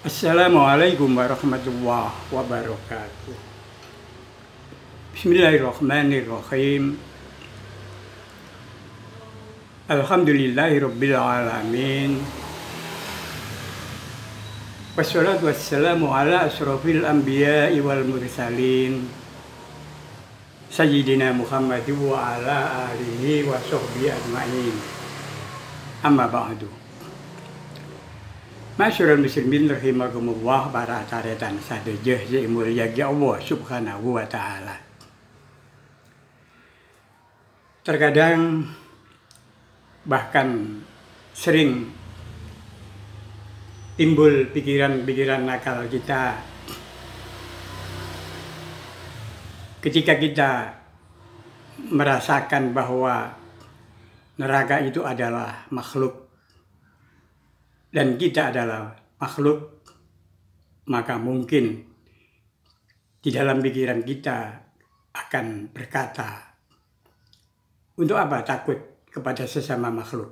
Assalamualaikum warahmatullahi wabarakatuh. Bismillahirrahmanirrahim. Alhamdulillahirabbil alamin. Wassalatu wassalamu ala asyrofil anbiya'i wal mursalin. Sayyidina Muhammad wa ala alihi wa sahbihi ajma'in. Amma ba'du. Masyarul muslimin rahimakumullah, para taretan sadejeh yang mulia Allah subhanahu wa ta'ala. Terkadang bahkan sering timbul pikiran-pikiran nakal kita ketika kita merasakan bahwa neraka itu adalah makhluk dan kita adalah makhluk, maka mungkin di dalam pikiran kita akan berkata, untuk apa takut kepada sesama makhluk?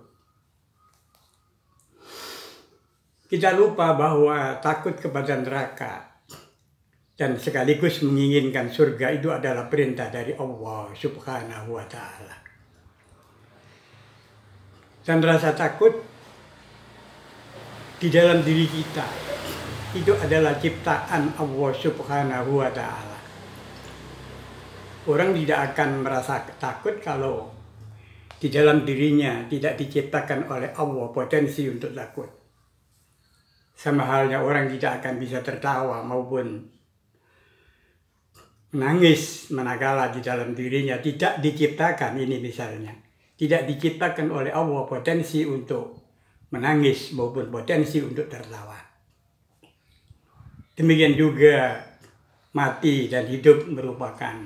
Kita lupa bahwa takut kepada neraka dan sekaligus menginginkan surga itu adalah perintah dari Allah subhanahu wa ta'ala. Dan rasa takut di dalam diri kita itu adalah ciptaan Allah subhanahu wa ta'ala. Orang tidak akan merasa takut kalau di dalam dirinya tidak diciptakan oleh Allah potensi untuk takut. Sama halnya orang tidak akan bisa tertawa maupun menangis manakala di dalam dirinya tidak diciptakan, ini misalnya, tidak diciptakan oleh Allah potensi untuk menangis maupun potensi untuk tertawa. Demikian juga mati dan hidup merupakan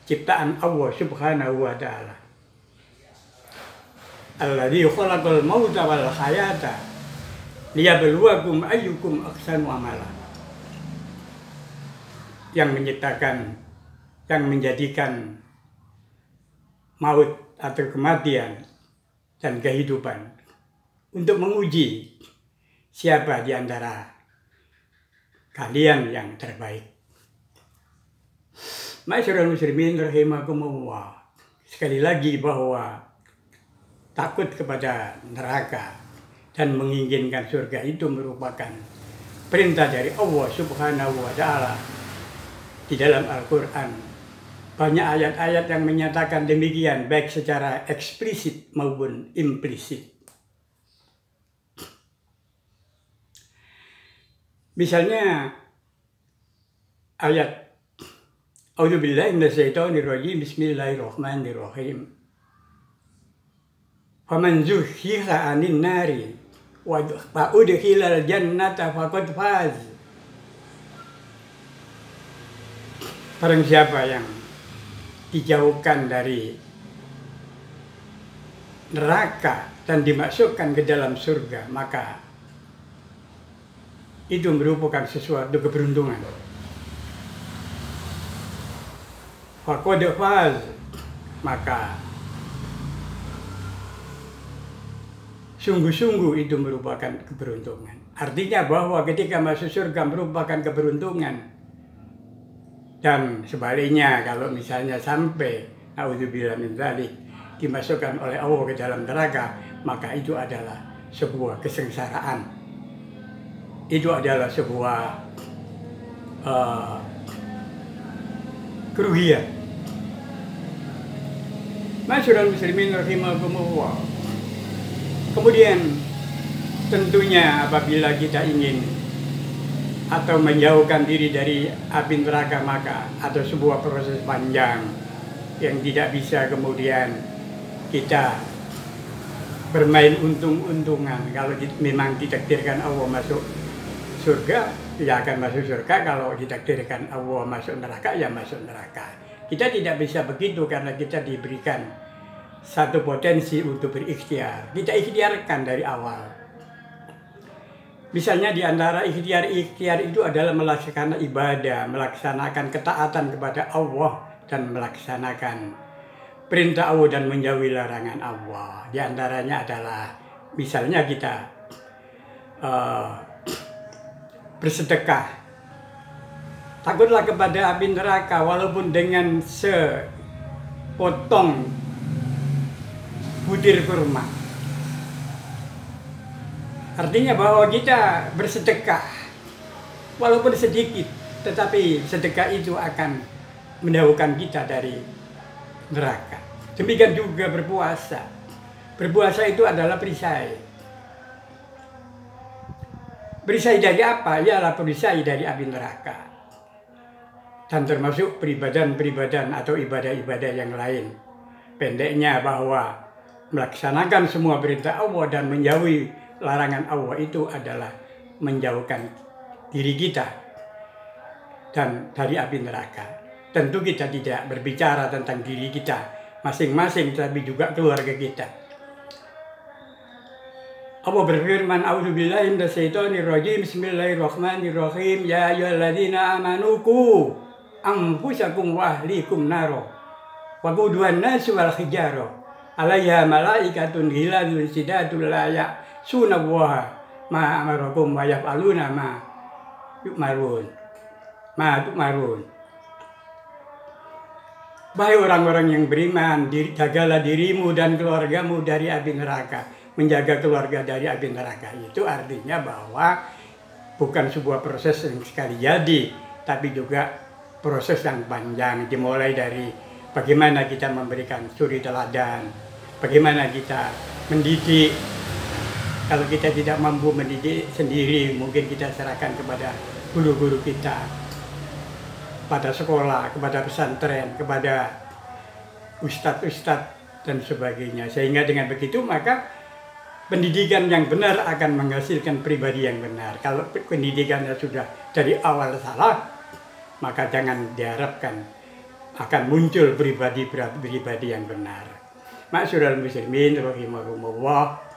ciptaan Allah subhanahu wa ta'ala. Alladzi khalaqal mauta wal hayata liyabluwakum ayyukum ahsanu amala. Yang menciptakan, yang menjadikan maut atau kematian dan kehidupan untuk menguji siapa di antara kalian yang terbaik. Masyarul muslimin rahimakumullah. Sekali lagi bahwa takut kepada neraka dan menginginkan surga itu merupakan perintah dari Allah subhanahu wa ta'ala. Di dalam Al-Quran banyak ayat-ayat yang menyatakan demikian, baik secara eksplisit maupun implisit. Misalnya ayat A'udzubillahi minasyaitonirrajim, bismillahirrahmanirrahim. Faman zuhziha 'anil nari wa udkhilal jannata faqad faz. Barang siapa yang dijauhkan dari neraka dan dimasukkan ke dalam surga, maka itu merupakan sesuatu keberuntungan. Faqad faz, maka sungguh-sungguh itu merupakan keberuntungan. Artinya bahwa ketika masuk surga merupakan keberuntungan. Dan sebaliknya kalau misalnya sampai naudzubillah min dzalik dimasukkan oleh Allah ke dalam neraka, maka itu adalah sebuah kesengsaraan. Itu adalah sebuah kerugian. Masyarul muslimin rahimakumullah. Kemudian tentunya apabila kita ingin atau menjauhkan diri dari api neraka, maka ada sebuah proses panjang yang tidak bisa kemudian kita bermain untung-untungan. Kalau memang ditakdirkan Allah masuk surga, ya akan masuk surga. Kalau ditakdirkan Allah masuk neraka, ya masuk neraka. Kita tidak bisa begitu karena kita diberikan satu potensi untuk berikhtiar. Kita ikhtiarkan dari awal. Misalnya di antara ikhtiar itu adalah melaksanakan ibadah, melaksanakan ketaatan kepada Allah dan melaksanakan perintah Allah dan menjauhi larangan Allah. Di antaranya adalah misalnya kita bersedekah. Takutlah kepada api neraka walaupun dengan sepotong butir kurma. Artinya bahwa kita bersedekah walaupun sedikit, tetapi sedekah itu akan menjauhkan kita dari neraka. Demikian juga berpuasa. Berpuasa itu adalah perisai. Perisai dari apa? Ialah perisai dari api neraka. Dan termasuk peribadahan-peribadahan atau ibadah-ibadah yang lain. Pendeknya bahwa melaksanakan semua perintah Allah dan menjauhi larangan Allah itu adalah menjauhkan diri kita dan dari api neraka. Tentu kita tidak berbicara tentang diri kita masing-masing, tapi juga keluarga kita. Allah berfirman, A'udzubillahi minasyaitonirrajim, Bismillahirrahmanirrahim, Ya ayyuhalladzina amanu qu anfusakum wa ahlikum naro waquduhan nasu wal hijaro 'alaiha malaikatun ghiladun shidadun la ya'suna Allaha ma amarakum wa yaf'aluna ma yu'marun. Wahai orang-orang yang beriman, jagalah dirimu dan keluargamu dari api neraka. Menjaga keluarga dari api neraka itu artinya bahwa bukan sebuah proses yang sekali jadi, tapi juga proses yang panjang, dimulai dari bagaimana kita memberikan suri teladan, bagaimana kita mendidik. Kalau kita tidak mampu mendidik sendiri, mungkin kita serahkan kepada guru-guru kita, pada sekolah, kepada pesantren, kepada ustadz-ustadz dan sebagainya. Sehingga dengan begitu maka pendidikan yang benar akan menghasilkan pribadi yang benar. Kalau pendidikannya sudah dari awal salah, maka jangan diharapkan akan muncul pribadi yang benar. Ma'asyiral muslimin rahimahumullah.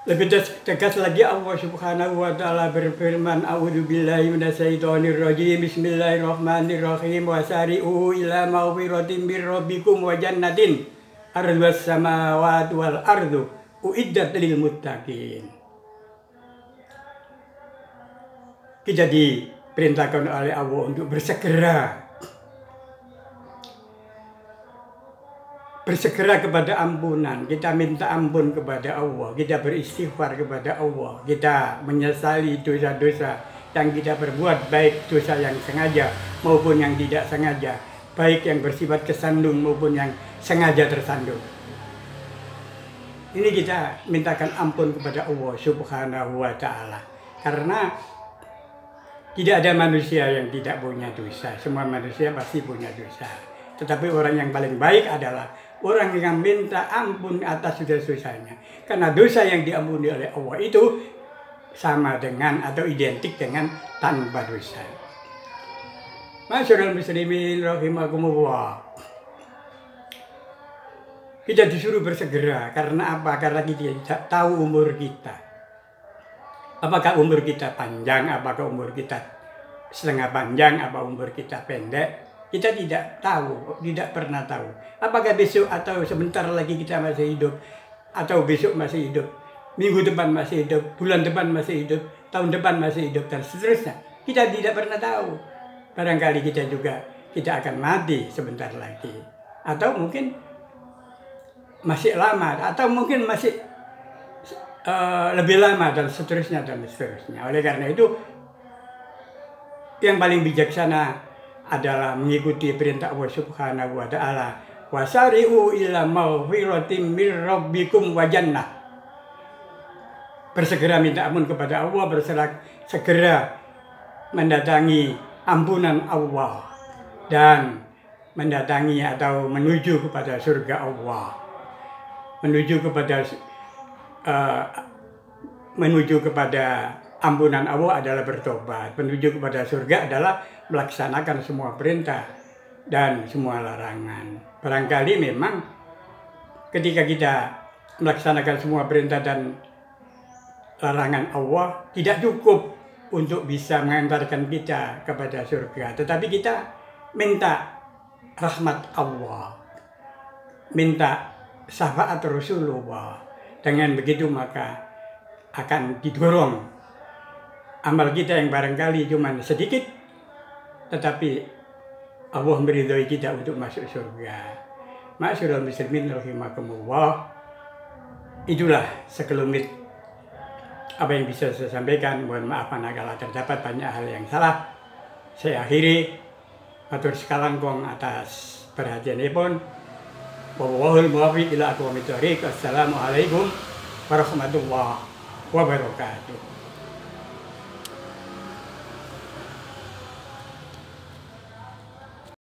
Lebih tegas lagi Allah Subhanahu wa taala berfirman, A'udzubillahi minasyaitonirrajim, Bismillahirrahmanirrahim, wasari'u ila maghfiratin mir rabbikum wa jannatin ardhas samawati wal ardu uiddat lil muttaqin. Kita diperintahkan oleh Allah untuk bersegera kepada ampunan. Kita minta ampun kepada Allah, kita beristighfar kepada Allah, kita menyesali dosa-dosa yang kita perbuat, baik dosa yang sengaja maupun yang tidak sengaja, baik yang bersifat kesandung maupun yang sengaja tersandung. Ini kita mintakan ampun kepada Allah Subhanahu wa taala. Karena tidak ada manusia yang tidak punya dosa. Semua manusia pasti punya dosa. Tetapi orang yang paling baik adalah orang yang minta ampun atas dosa-dosanya. Karena dosa yang diampuni oleh Allah itu sama dengan atau identik dengan tanpa dosa. Ma'asyiral muslimin rahimakumullah. Kita disuruh bersegera. Karena apa? Karena kita tidak tahu umur kita. Apakah umur kita panjang, apakah umur kita setengah panjang, apa umur kita pendek? Kita tidak tahu, tidak pernah tahu. Apakah besok atau sebentar lagi kita masih hidup, atau besok masih hidup, minggu depan masih hidup, bulan depan masih hidup, tahun depan masih hidup, dan seterusnya. Kita tidak pernah tahu. Barangkali kita akan mati sebentar lagi. Atau mungkin masih lama, atau mungkin masih lebih lama, dan seterusnya dan seterusnya. Oleh karena itu yang paling bijaksana adalah mengikuti perintah Allah Subhanahu wa taala, wasari'u ila maghfiratin mir rabbikum wa jannah. Bersegera minta ampun kepada Allah, segera mendatangi ampunan Allah dan mendatangi atau menuju kepada surga Allah. Menuju kepada ampunan Allah adalah bertobat. Menuju kepada surga adalah melaksanakan semua perintah dan semua larangan. Barangkali memang ketika kita melaksanakan semua perintah dan larangan Allah tidak cukup untuk bisa mengantarkan kita kepada surga. Tetapi kita minta rahmat Allah, minta syafaat Rasulullah. Dengan begitu maka akan didorong amal kita yang barangkali cuma sedikit, tetapi Allah meridhoi kita untuk masuk surga. Ma'asyiral muslimin rahimakumullah. Itulah sekelumit apa yang bisa saya sampaikan. Mohon maaf manakala terdapat banyak hal yang salah. Saya akhiri. Matur sekalangkong atas perhatianipun. Wallahul muwaffiq ila aqwamit thoriq. Assalamualaikum warahmatullahi wabarakatuh.